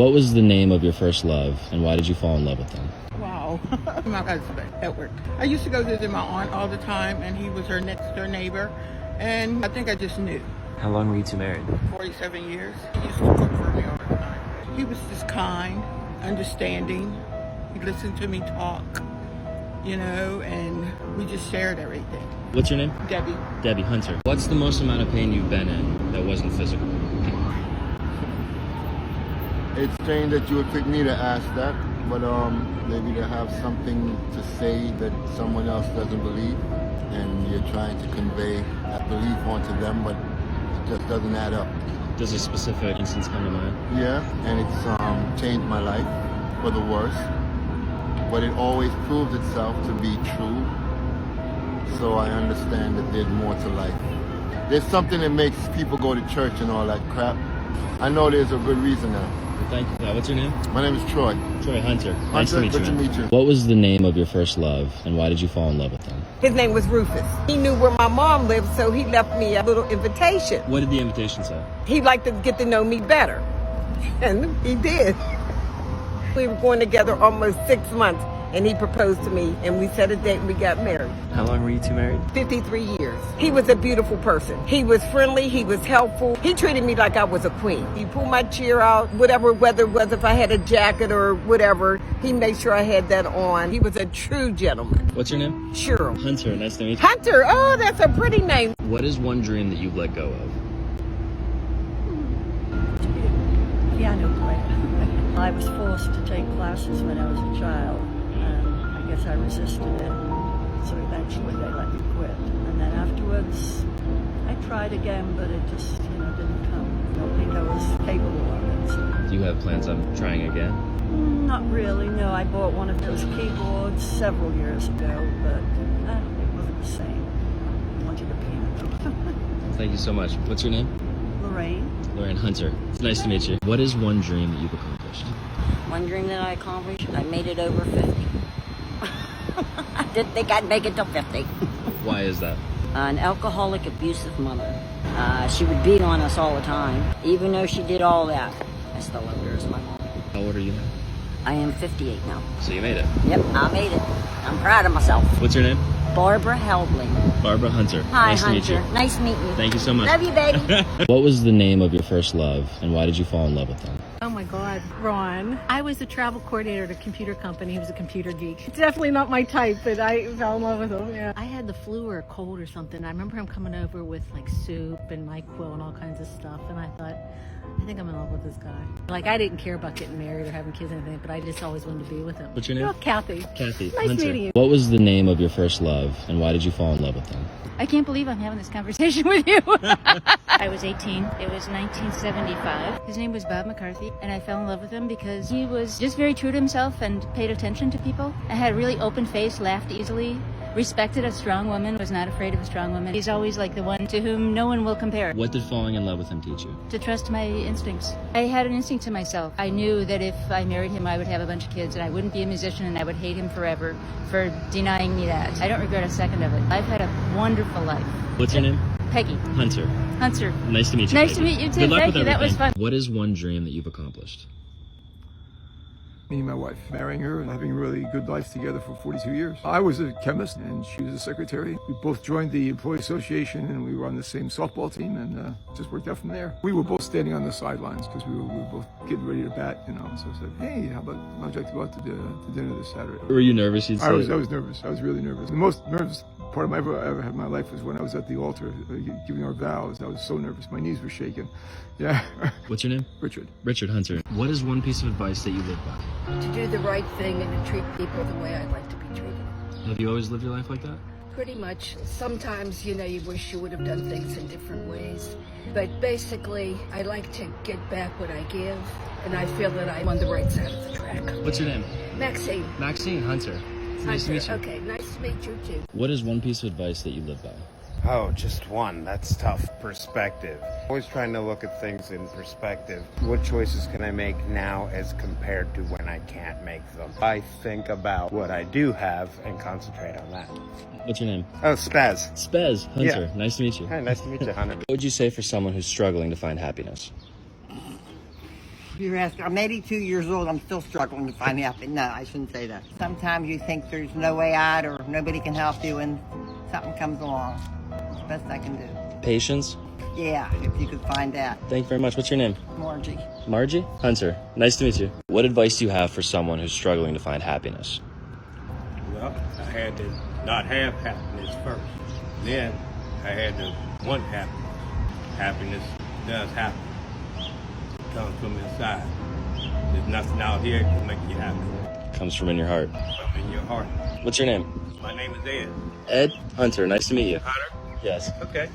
What was the name of your first love, and why did you fall in love with them? Wow. My husband, Edward. I used to go visit my aunt all the time, and he was her next door neighbor. And I think I just knew. How long were you two married? 47 years. He used to cook for me all the time. He was just kind, understanding. He listened to me talk, and we just shared everything. What's your name? Debbie. Debbie Hunter. What's the most amount of pain you've been in that wasn't physical? It's strange that you would pick me to ask that, but maybe to have something to say that someone else doesn't believe, and you're trying to convey that belief onto them, but it just doesn't add up. Does a specific instance come to mind? Yeah, and it's changed my life for the worse, but it always proves itself to be true, so I understand that there's more to life. There's something that makes people go to church and all that crap. I know there's a good reason now. Thank you. What's your name? My name is Troy. Troy Hunter. Nice Hunter, to meet you. good to man. meet you. What was the name of your first love, and why did you fall in love with them? His name was Rufus. He knew where my mom lived, so he left me a little invitation. What did the invitation say? He'd like to get to know me better. And he did. We were going together almost 6 months, and he proposed to me, and we set a date and we got married. How long were you two married? 53 years. He was a beautiful person. He was friendly. He was helpful. He treated me like I was a queen. He pulled my chair out, whatever weather it was, if I had a jacket or whatever, he made sure I had that on. He was a true gentleman. What's your name? Cheryl. Hunter. Nice to meet you. Hunter, oh, that's a pretty name. What is one dream that you've let go of? Piano player. I was forced to take classes when I was a child, and I guess I resisted it. So eventually they let me quit. And then afterwards, I tried again, but it just, didn't come. I don't think I was capable of it. So. Do you have plans on trying again? Not really, no. I bought one of those keyboards several years ago, but it wasn't the same. I wanted a piano. Thank you so much. What's your name? Lorraine. Lorraine Hunter. It's nice to meet you. What is one dream that you've accomplished? One dream that I accomplished, I made it over 50. I didn't think I'd make it till 50. Why is that? An alcoholic, abusive mother. She would beat on us all the time. Even though she did all that, I still loved her as my mom. How old are you now? I am 58 now. So you made it. Yep, I made it. I'm proud of myself. What's your name? Barbara Heldling. Barbara Hunter. Hi, nice Hunter. to meet you. Nice meeting you. Thank you so much. Love you, baby. What was the name of your first love, and why did you fall in love with them? Oh my God, Ron. I was a travel coordinator at a computer company. He was a computer geek. It's definitely not my type, but I fell in love with him. Yeah. I had the flu or a cold or something. I remember him coming over with like soup and NyQuil and all kinds of stuff, and I thought, I think I'm in love with this guy. Like, I didn't care about getting married or having kids or anything, but I just always wanted to be with him. What's your name? Oh, Kathy. Kathy. Nice Hunter. meeting you. What was the name of your first love, and why did you fall in love with them? I can't believe I'm having this conversation with you. I was 18. It was 1975. His name was Bob McCarthy, and I fell in love with him because he was just very true to himself and paid attention to people. I had a really open face, laughed easily, respected a strong woman, was not afraid of a strong woman. He's always like the one to whom no one will compare. What did falling in love with him teach you? To trust my instincts. I had an instinct to myself. I knew that if I married him, I would have a bunch of kids, and I wouldn't be a musician, and I would hate him forever for denying me that. I don't regret a second of it. I've had a wonderful life. What's your name? Peggy. Hunter. Hunter. Nice to meet you. Nice Peggy. to meet you too. Good luck Thank with you. That was everything. fun. What is one dream that you've accomplished? Me and my wife, marrying her and having a really good life together for 42 years. I was a chemist and she was a secretary. We both joined the Employee Association and we were on the same softball team, and just worked out from there. We were both standing on the sidelines because we were both getting ready to bat, So I said, hey, how would you like to go out to dinner this Saturday? Were you nervous? I was nervous. I was really nervous. The most nervous part of I ever had in my life was when I was at the altar giving our vows. I was so nervous. My knees were shaking. Yeah. What's your name? Richard. Richard Hunter. What is one piece of advice that you live by? To do the right thing and to treat people the way I'd like to be treated. Have you always lived your life like that? Pretty much. Sometimes, you wish you would have done things in different ways. But basically, I like to get back what I give, and I feel that I'm on the right side of the track. What's your name? Maxine. Maxine Hunter. It's nice to meet you. Okay, nice to meet you too. What is one piece of advice that you live by? Oh, just one. That's tough. Perspective. Always trying to look at things in perspective. What choices can I make now as compared to when I can't make them? I think about what I do have and concentrate on that. What's your name? Oh, Spaz. Spaz Hunter. Yeah. Nice to meet you. Hi, nice to meet you, Hunter. What would you say for someone who's struggling to find happiness? You're asking, I'm 82 years old. I'm still struggling to find happiness. No, I shouldn't say that. Sometimes you think there's no way out or nobody can help you, and something comes along. It's the best I can do. Patience? Yeah, if you could find that. Thank you very much. What's your name? Margie. Margie? Hunter. Nice to meet you. What advice do you have for someone who's struggling to find happiness? Well, I had to not have happiness first. Then I had to want happiness. Happiness does happen. It comes from inside. There's nothing out here to make you happy. Comes from in your heart. From in your heart. What's your name? My name is Ed. Ed? Hunter. Nice to meet you. Hunter? Yes. Okay.